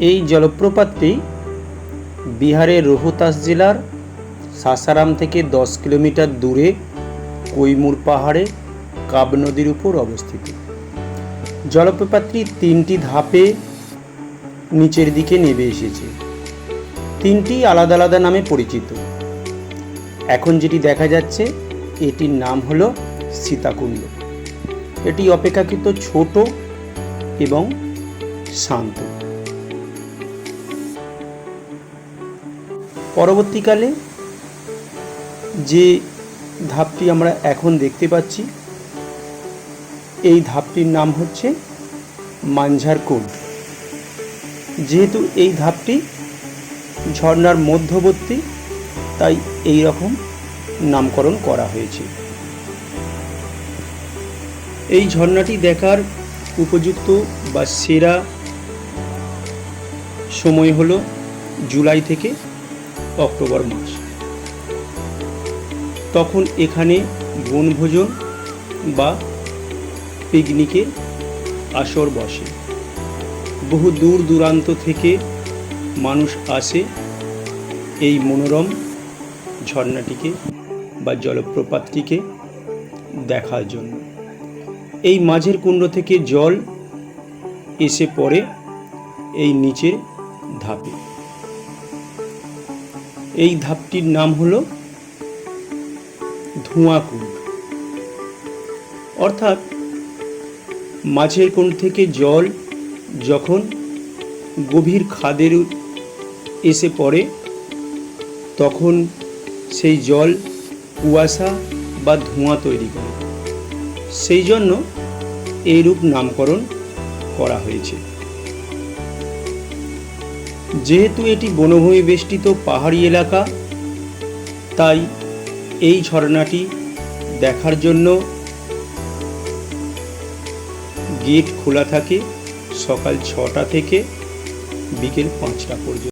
এই জলপ্রপাতটি বিহারের রোহতাস জেলার সাসারাম থেকে 10 কিলোমিটার দূরে কৈমুর পাহাড়ে কাব নদীর উপর অবস্থিত। জলপ্রপাতটি 3টি ধাপে নিচের দিকে নেমে এসেছে। 3টি আলাদা আলাদা নামে পরিচিত। এখন যেটি দেখা যাচ্ছে এটির নাম হলো সীতাকুণ্ড। এটি অপেক্ষাকৃত ছোট এবং শান্ত। পরবর্তীকালে যে ধাপটি আমরা এখন দেখতে পাচ্ছি এই ধাপটির নাম হচ্ছে মানঝার কুণ্ড। যেহেতু এই ধাপটি ঝর্ণার মধ্যবর্তী তাই এই রকম নামকরণ করা হয়েছে। এই ঝর্ণাটি দেখার উপযুক্ত বা সেরা সময় হলো জুলাই থেকে অক্টোবর মাস। তখন এখানে বনভোজন বা পিকনিকের আসর বসে। বহু দূর দূরান্ত থেকে মানুষ আসে এই মনোরম ঝর্ণাটিকে বা জলপ্রপাতটিকে দেখার জন্য। এই মাঝের কুণ্ড থেকে জল এসে পড়ে এই নিচের ধাপে। এই ধাপটির নাম হলো ধোঁয়াকুণ্ড। অর্থাৎ মাঝের কুণ্ড থেকে জল যখন গভীর খাদের এসে পড়ে তখন সেই জল কুয়াশা বা ধোঁয়া তৈরি করে। সেই জন্য এইরূপ নামকরণ করা হয়েছে। যেহেতু এটি বনভূমি বেষ্টিত পাহাড়ি এলাকা তাই এই ঝর্ণাটি দেখার জন্য গেট খোলা থাকে সকাল 6টা থেকে বিকেল 5টা পর্যন্ত।